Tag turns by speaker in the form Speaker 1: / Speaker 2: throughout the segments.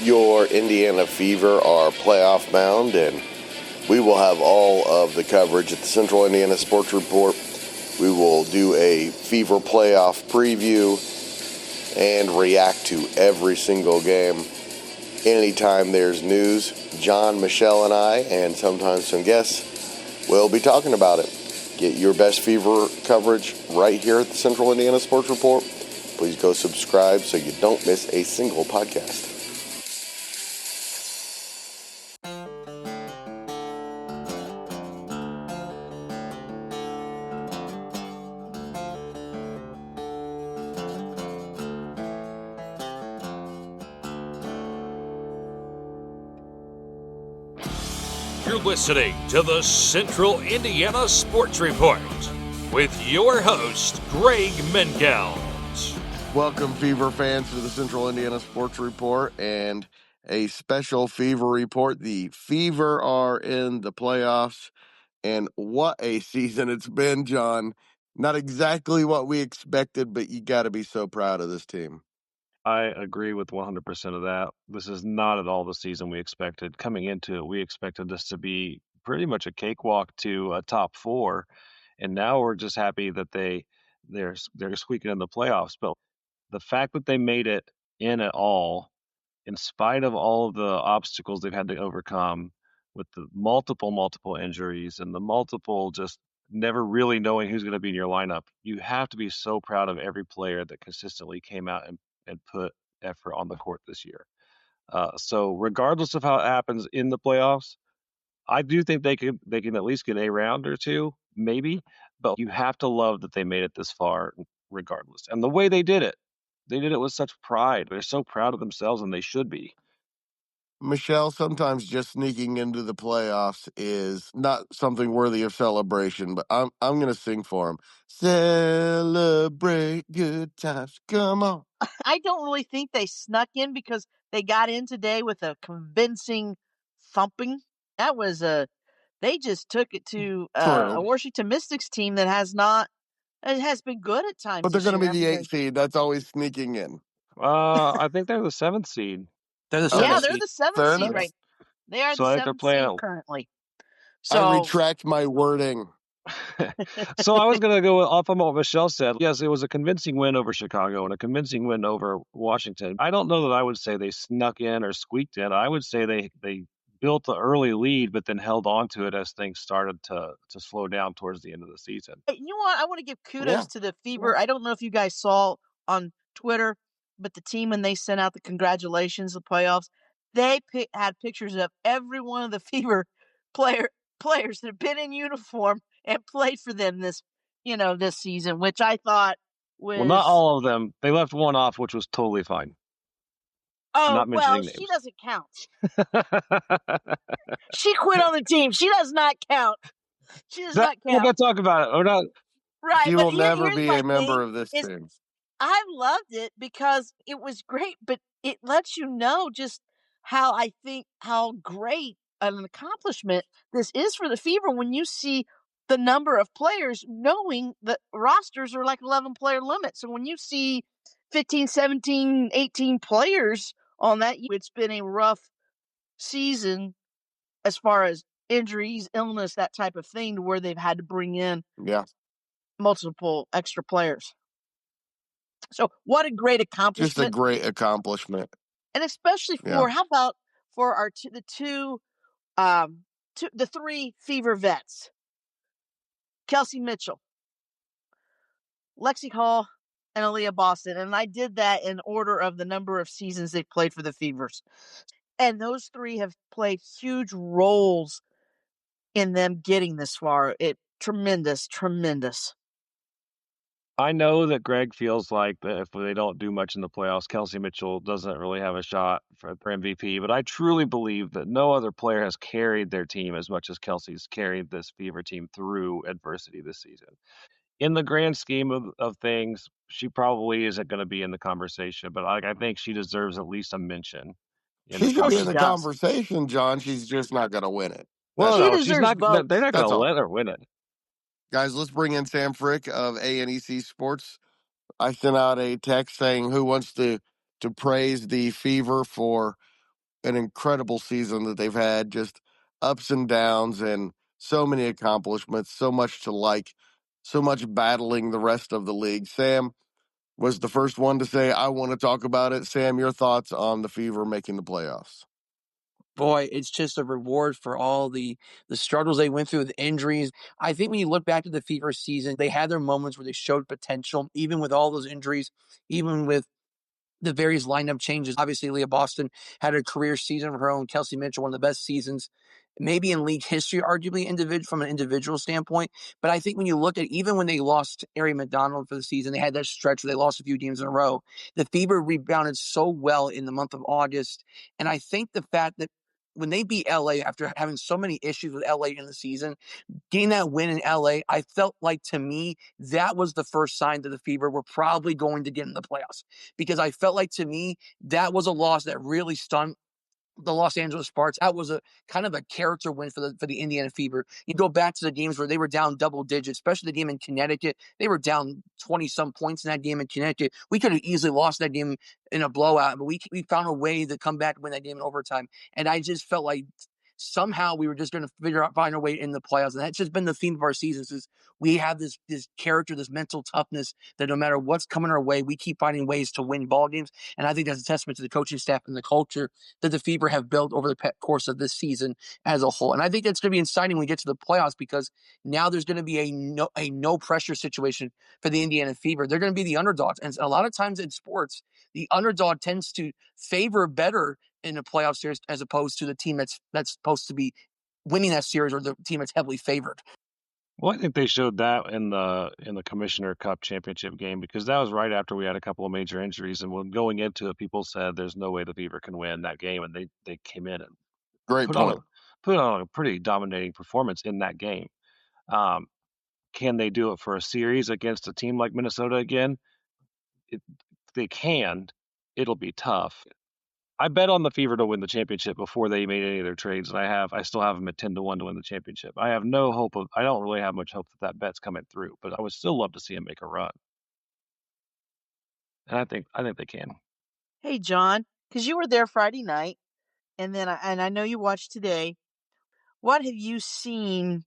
Speaker 1: Your Indiana Fever are playoff bound, and we will have all of the coverage at the Central Indiana Sports Report. We will do a Fever playoff preview and react to every single game. Anytime there's news, John, Michelle, and I, and sometimes some guests, will be talking about it. Get your best Fever coverage right here at the Central Indiana Sports Report. Please go subscribe so you don't miss a single podcast.
Speaker 2: You're listening to the Central Indiana Sports Report with your host, Greg Mengels.
Speaker 1: Welcome, Fever fans, to the Central Indiana Sports Report and a special Fever report. The Fever are in the playoffs, and what a season it's been, John. Not exactly what we expected, but you got to be so proud of this team.
Speaker 3: I agree with 100% of that. This is not at all the season we expected. Coming into it, we expected this to be pretty much a cakewalk to a top four, and now we're just happy that they're squeaking in the playoffs. But the fact that they made it in at all, in spite of all of the obstacles they've had to overcome, with the multiple injuries and the multiple just never really knowing who's going to be in your lineup, you have to be so proud of every player that consistently came out and put effort on the court this year. So regardless of how it happens in the playoffs, I do think they can at least get a round or two, maybe. But you have to love that they made it this far, regardless. And the way they did it with such pride. They're so proud of themselves, and they should be.
Speaker 1: Michelle, sometimes just sneaking into the playoffs is not something worthy of celebration, but I'm going to sing for them. Celebrate good times. Come on.
Speaker 4: I don't really think they snuck in because they got in today with a convincing thumping. That was they just took it to a Washington Mystics team that has been good at times.
Speaker 1: But they're going to be the
Speaker 4: year.
Speaker 1: 8th seed. That's always sneaking in.
Speaker 3: I think they're the 7th seed.
Speaker 5: They're the 7th
Speaker 4: they're
Speaker 5: seed.
Speaker 4: the 7th seed, right? They are
Speaker 3: So
Speaker 4: the
Speaker 3: I think they're
Speaker 4: 7th
Speaker 3: playing
Speaker 4: seed currently. So
Speaker 1: I retract my wording.
Speaker 3: So I was going to go off on what Michelle said. Yes, it was a convincing win over Chicago and a convincing win over Washington. I don't know that I would say they snuck in or squeaked in. I would say they built the early lead, but then held on to it as things started to slow down towards the end of the season.
Speaker 4: You know what? I want to give kudos to the Fever. I don't know if you guys saw on Twitter, but the team, when they sent out the congratulations, the playoffs, they had pictures of every one of the Fever players that have been in uniform and played for them this season, which I thought was...
Speaker 3: Well, not all of them. They left one off, which was totally fine.
Speaker 4: Oh, well, she doesn't count. She quit on the team. She does not count. She does not count.
Speaker 3: We're not talking about it. We're not.
Speaker 4: Right.
Speaker 1: She will never be a member of this team.
Speaker 4: I loved it because it was great, but it lets you know just how great an accomplishment this is for the Fever when you see the number of players, knowing that rosters are like 11-player limit. So when you see 15, 17, 18 players on that, it's been a rough season as far as injuries, illness, that type of thing, to where they've had to bring in multiple extra players. So what a great accomplishment.
Speaker 1: Just a great accomplishment.
Speaker 4: And especially for, how about for the three Fever vets, Kelsey Mitchell, Lexi Hall, and Aaliyah Boston. And I did that in order of the number of seasons they've played for the Fevers. And those three have played huge roles in them getting this far. Tremendous.
Speaker 3: I know that Greg feels like that if they don't do much in the playoffs, Kelsey Mitchell doesn't really have a shot for MVP. But I truly believe that no other player has carried their team as much as Kelsey's carried this Fever team through adversity this season. In the grand scheme of things, she probably isn't going to be in the conversation, but I think she deserves at least a mention.
Speaker 1: She should be in the conversation, John. She's just not going to win it.
Speaker 3: Well, no, she's not. They're not going to let her win it.
Speaker 1: Guys, let's bring in Sam Frick of ANEC Sports. I sent out a text saying who wants to praise the Fever for an incredible season that they've had, just ups and downs and so many accomplishments, so much to like, so much battling the rest of the league. Sam was the first one to say, I want to talk about it. Sam, your thoughts on the Fever making the playoffs?
Speaker 5: Boy, it's just a reward for all the struggles they went through, the injuries. I think when you look back to the Fever season, they had their moments where they showed potential, even with all those injuries, even with the various lineup changes. Obviously, Leah Boston had a career season of her own. Kelsey Mitchell, one of the best seasons, maybe in league history, arguably from an individual standpoint. But I think when you look at even when they lost Ari McDonald for the season, they had that stretch where they lost a few games in a row. The Fever rebounded so well in the month of August. And I think the fact that when they beat LA after having so many issues with LA in the season, getting that win in LA, I felt like to me, that was the first sign that the Fever were probably going to get in the playoffs. Because I felt like to me, that was a loss that really stunned the Los Angeles Sparks. That was a kind of a character win for the Indiana Fever. You go back to the games where they were down double digits, especially the game in Connecticut. They were down 20 some points in that game in Connecticut. We could have easily lost that game in a blowout, but we found a way to come back and win that game in overtime. And I just felt like somehow we were just going to find our way in the playoffs. And that's just been the theme of our seasons is we have this character, this mental toughness that no matter what's coming our way, we keep finding ways to win ball games. And I think that's a testament to the coaching staff and the culture that the Fever have built over the course of this season as a whole. And I think that's going to be exciting when we get to the playoffs because now there's going to be a no pressure situation for the Indiana Fever. They're going to be the underdogs. And a lot of times in sports, the underdog tends to favor better in a playoff series as opposed to the team that's supposed to be winning that series or the team that's heavily favored.
Speaker 3: Well, I think they showed that in the Commissioner Cup championship game because that was right after we had a couple of major injuries, and when going into it, people said there's no way the Fever can win that game, and they came in and
Speaker 1: Great
Speaker 3: put on
Speaker 1: point.
Speaker 3: a put on a pretty dominating performance in that game. Um, can they do it for a series against a team like Minnesota again? It, they can. It'll be tough. I bet on the Fever to win the championship before they made any of their trades, and I still have them at 10-1 to win the championship. I have no hope I don't really have much hope that bet's coming through, but I would still love to see them make a run, and I think they can.
Speaker 4: Hey, John, because you were there Friday night, and I know you watched today. What have you seen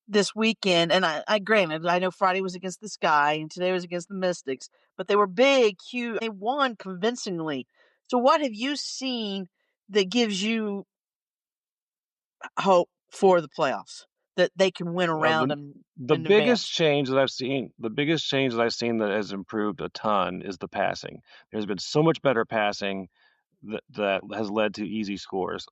Speaker 4: this weekend? And I granted, I know Friday was against the Sky and today was against the Mystics, but they were big, huge. They won convincingly. So, what have you seen that gives you hope for the playoffs that they can win
Speaker 3: Well,
Speaker 4: around
Speaker 3: the
Speaker 4: and
Speaker 3: biggest
Speaker 4: advance?
Speaker 3: change that I've seen, that has improved a ton is the passing. There's been so much better passing that has led to easy scores.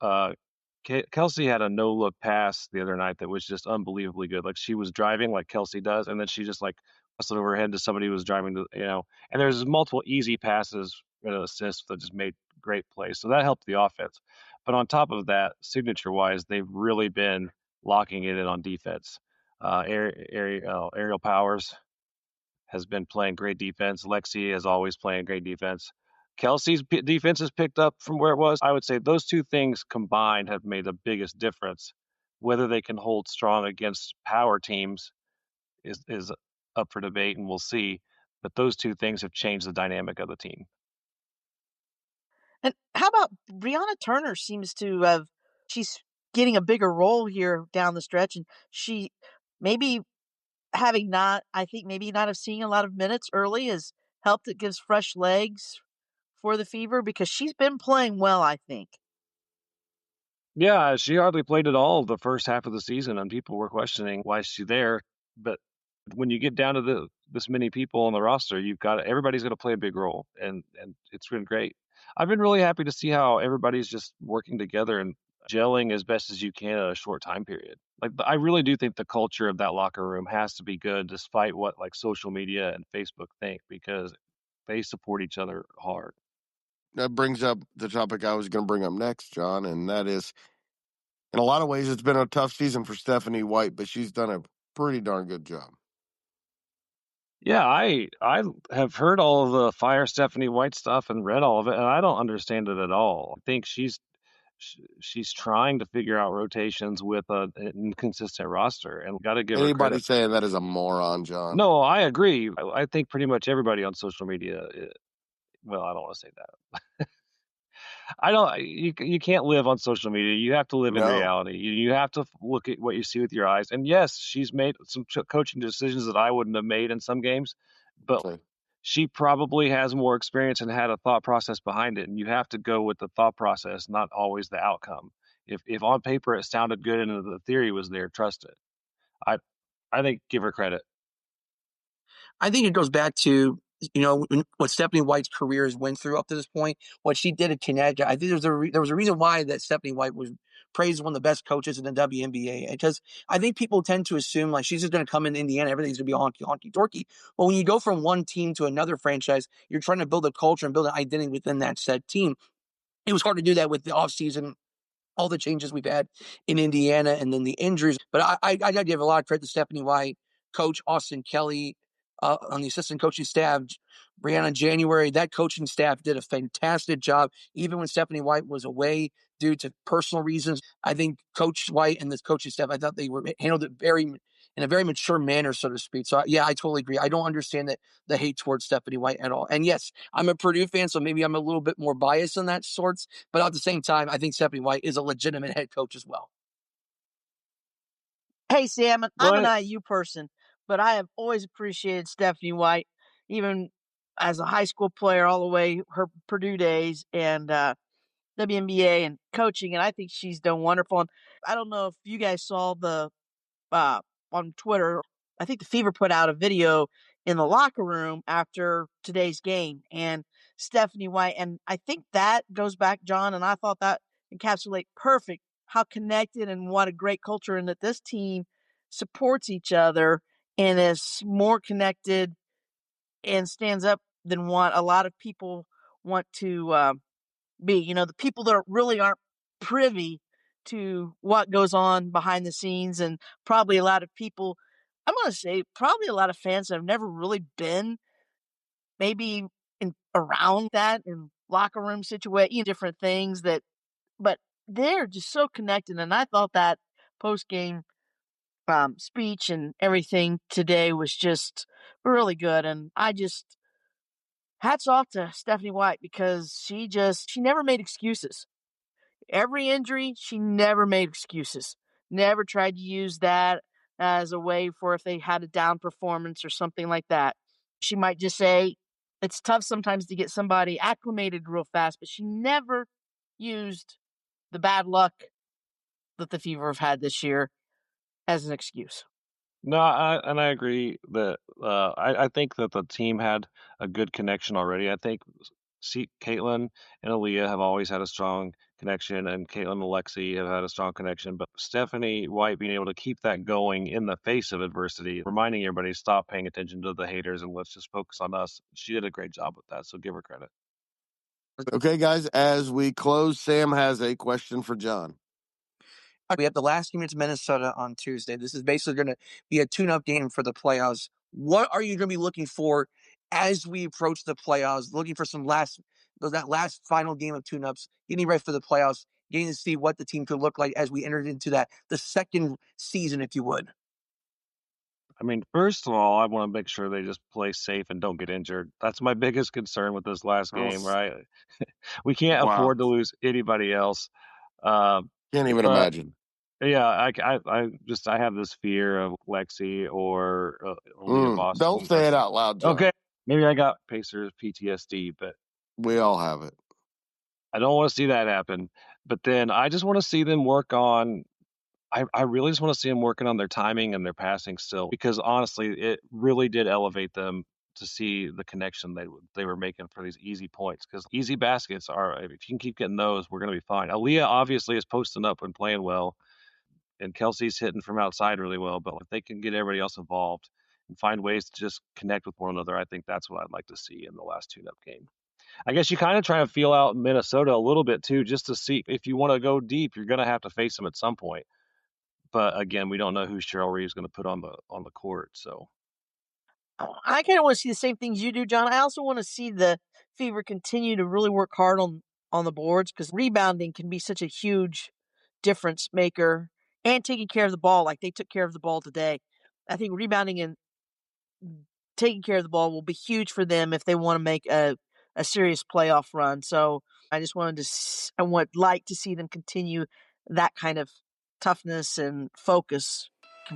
Speaker 3: Kelsey had a no look pass the other night that was just unbelievably good. Like she was driving like Kelsey does, and then she just like passed it over her head to somebody who was driving to And there's multiple easy passes and assists that just made great plays. So that helped the offense. But on top of that, signature wise, they've really been locking it in on defense. Aerial Powers has been playing great defense. Lexi is always playing great defense. Kelsey's defense has picked up from where it was. I would say those two things combined have made the biggest difference. Whether they can hold strong against power teams is up for debate, and we'll see. But those two things have changed the dynamic of the team.
Speaker 4: And how about Brianna Turner seems to have she's getting a bigger role here down the stretch, and she maybe having not I think maybe not have seen a lot of minutes early has helped. It gives fresh legs for the Fever because she's been playing well, I think.
Speaker 3: Yeah, she hardly played at all the first half of the season, and people were questioning why is she there. But when you get down to this many people on the roster, everybody's going to play a big role, and it's been great. I've been really happy to see how everybody's just working together and gelling as best as you can in a short time period. Like I really do think the culture of that locker room has to be good, despite what like social media and Facebook think, because they support each other hard.
Speaker 1: That brings up the topic I was going to bring up next, John, and that is, in a lot of ways, it's been a tough season for Stephanie White, but she's done a pretty darn good job.
Speaker 3: Yeah, I have heard all of the Fire Stephanie White stuff and read all of it, and I don't understand it at all. I think she's trying to figure out rotations with an inconsistent roster, and got to give her
Speaker 1: Anybody
Speaker 3: credit.
Speaker 1: saying that is a moron, John.
Speaker 3: No, I agree. I think pretty much everybody on social media. Well, I don't want to say that. I don't. You can't live on social media. You have to live in
Speaker 1: No.
Speaker 3: reality. You have to look at what you see with your eyes. And yes, she's made some coaching decisions that I wouldn't have made in some games, but
Speaker 1: So,
Speaker 3: she probably has more experience and had a thought process behind it. And you have to go with the thought process, not always the outcome. If on paper it sounded good and the theory was there, trust it. I I think give her credit.
Speaker 5: I think it goes back to what Stephanie White's career has went through up to this point. What she did at Connecticut, I think there was a reason why that Stephanie White was praised as one of the best coaches in the WNBA. Because I think people tend to assume like she's just going to come in Indiana, everything's going to be honky dorky. But when you go from one team to another franchise, you're trying to build a culture and build an identity within that said team. It was hard to do that with the offseason, all the changes we've had in Indiana and then the injuries. But I give a lot of credit to Stephanie White, Coach Austin Kelly, on the assistant coaching staff, Brianna January. That coaching staff did a fantastic job, even when Stephanie White was away due to personal reasons. I think Coach White and this coaching staff, I thought they were handled it in a very mature manner, so to speak. So yeah, I totally agree. I don't understand the hate towards Stephanie White at all. And yes, I'm a Purdue fan, so maybe I'm a little bit more biased in that sorts. But at the same time, I think Stephanie White is a legitimate head coach as well.
Speaker 4: Hey, Sam,
Speaker 3: Go
Speaker 4: I'm an
Speaker 3: ahead.
Speaker 4: IU person, but I have always appreciated Stephanie White, even as a high school player, all the way her Purdue days and WNBA and coaching. And I think she's done wonderful. And I don't know if you guys saw the uh, on Twitter. I think the Fever put out a video in the locker room after today's game, and Stephanie White. And I think that goes back, John, and I thought that encapsulate perfect how connected and what a great culture, and that this team supports each other and is more connected and stands up than what a lot of people want to be. The people that really aren't privy to what goes on behind the scenes, and probably a lot of people, I'm going to say, probably a lot of fans that have never really been maybe around that in locker room situation, different things but they're just so connected. And I thought that post game speech and everything today was just really good. And I just hats off to Stephanie White because she never made excuses. Every injury, she never made excuses. Never tried to use that as a way for if they had a down performance or something like that. She might just say, it's tough sometimes to get somebody acclimated real fast, but she never used the bad luck that the Fever have had this year as an excuse.
Speaker 3: No, I agree that I think that the team had a good connection already. I think see Caitlin and Aaliyah have always had a strong connection, and Caitlin and Alexi have had a strong connection. But Stephanie White being able to keep that going in the face of adversity, reminding everybody to stop paying attention to the haters and let's just focus on us. She did a great job with that, so give her credit.
Speaker 1: okay, guys, as we close, Sam has a question for John.
Speaker 5: We have the last game against Minnesota on Tuesday. This is basically going to be a tune-up game for the playoffs. What are you going to be looking for as we approach the playoffs? Looking for that last final game of tune-ups, getting ready for the playoffs, getting to see what the team could look like as we entered into the second season, if you would.
Speaker 3: I mean, first of all, I want to make sure they just play safe and don't get injured. That's my biggest concern with this last
Speaker 1: Oh,
Speaker 3: game, right? We can't
Speaker 1: wow.
Speaker 3: afford to lose anybody else. Uh,
Speaker 1: Can't even
Speaker 3: but
Speaker 1: imagine.
Speaker 3: yeah, I have this fear of Lexi or Aaliyah
Speaker 1: Don't
Speaker 3: Boston.
Speaker 1: say it out loud,
Speaker 3: Okay,
Speaker 1: John.
Speaker 3: maybe I got Pacers PTSD, but
Speaker 1: We all have it.
Speaker 3: I don't want to see that happen. But then I just want to see them work on. I really just want to see them working on their timing and their passing still, because honestly, it really did elevate them to see the connection they were making for these easy points. Because easy baskets are, if you can keep getting those, we're going to be fine. Aaliyah obviously is posting up and playing well, and Kelsey's hitting from outside really well. But if they can get everybody else involved and find ways to just connect with one another, I think that's what I'd like to see in the last tune-up game. I guess you kind of try to feel out Minnesota a little bit too, just to see if you want to go deep, you're going to have to face them at some point. But again, we don't know who Cheryl Reeve's going to put on the court. So
Speaker 4: I kind of want to see the same things you do, John. I also want to see the Fever continue to really work hard on the boards, because rebounding can be such a huge difference maker, and taking care of the ball like they took care of the ball today. I think rebounding and taking care of the ball will be huge for them if they want to make a serious playoff run. So I just wanted to I would like to see them continue that kind of toughness and focus.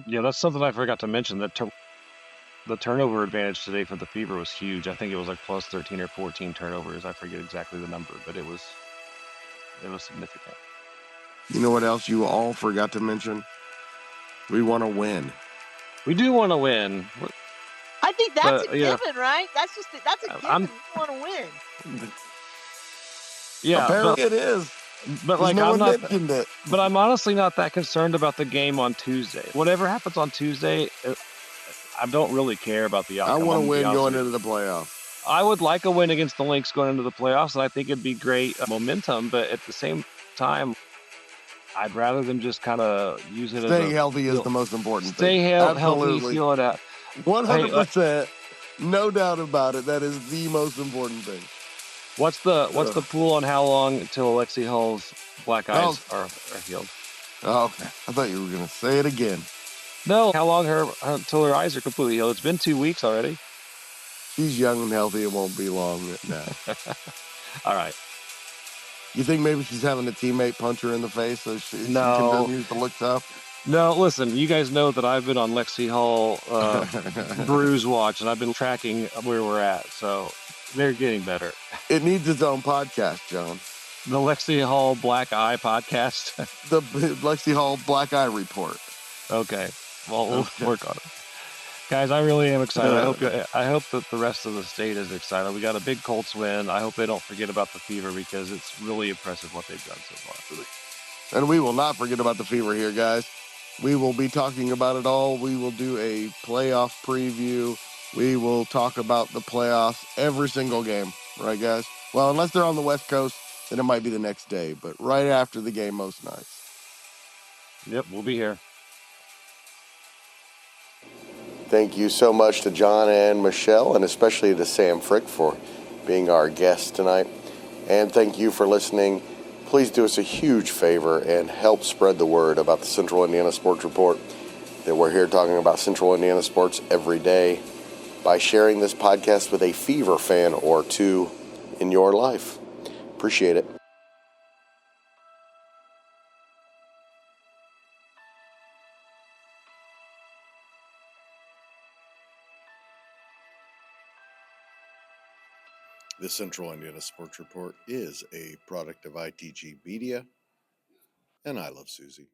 Speaker 3: Yeah, that's something I forgot to mention. The turnover advantage today for the Fever was huge. I think it was like plus 13 or 14 turnovers. I forget exactly the number, but it was significant.
Speaker 1: You know what else you all forgot to mention? We want to win.
Speaker 3: We do want to win.
Speaker 4: I think that's a
Speaker 3: Yeah,
Speaker 4: given, right? That's a
Speaker 3: I'm
Speaker 4: given. We want to win.
Speaker 3: yeah,
Speaker 1: Apparently it is.
Speaker 3: but like
Speaker 1: no
Speaker 3: I'm
Speaker 1: one
Speaker 3: not.
Speaker 1: mentioned it.
Speaker 3: But I'm honestly not that concerned about the game on Tuesday. Whatever happens on Tuesday, I don't really care about the
Speaker 1: I
Speaker 3: outcome.
Speaker 1: want to win going
Speaker 3: into
Speaker 1: into the playoffs.
Speaker 3: I would like a win against the Lynx going into the playoffs, and I think it'd be great momentum. But at the same time, I'd rather them just kind of use it as
Speaker 1: Staying healthy is the most important thing.
Speaker 3: healthy,
Speaker 1: Absolutely.
Speaker 3: feel it out.
Speaker 1: 100%. No doubt about it. That is the most important thing.
Speaker 3: What's the pool on how long until Alexi Hull's black eyes are healed?
Speaker 1: Oh, okay. I thought you were going to say it again.
Speaker 3: No, how long until her eyes are completely healed? It's been 2 weeks already.
Speaker 1: She's young and healthy. It won't be long now.
Speaker 3: All right.
Speaker 1: You think maybe she's having a teammate punch her in the face so she continues to look tough?
Speaker 3: No, listen, you guys know that I've been on Lexi Hall bruise watch, and I've been tracking where we're at, so they're getting better.
Speaker 1: It needs its own podcast, John.
Speaker 3: The Lexi Hall Black Eye podcast?
Speaker 1: The Lexi Hall Black Eye Report.
Speaker 3: Okay. Well, we'll work on it. Guys, I really am excited. I hope that the rest of the state is excited. We got a big Colts win. I hope they don't forget about the Fever because it's really impressive what they've done so far.
Speaker 1: And we will not forget about the Fever here, guys. We will be talking about it all. We will do a playoff preview. We will talk about the playoffs every single game. Right, guys? Well, unless they're on the West Coast, then it might be the next day. But right after the game most nights.
Speaker 3: Yep, we'll be here.
Speaker 1: Thank you so much to John and Michelle, and especially to Sam Frick for being our guest tonight. And thank you for listening. Please do us a huge favor and help spread the word about the Central Indiana Sports Report, that we're here talking about Central Indiana sports every day, by sharing this podcast with a Fever fan or two in your life. Appreciate it. The Central Indiana Sports Report is a product of ITG Media, and I love Susie.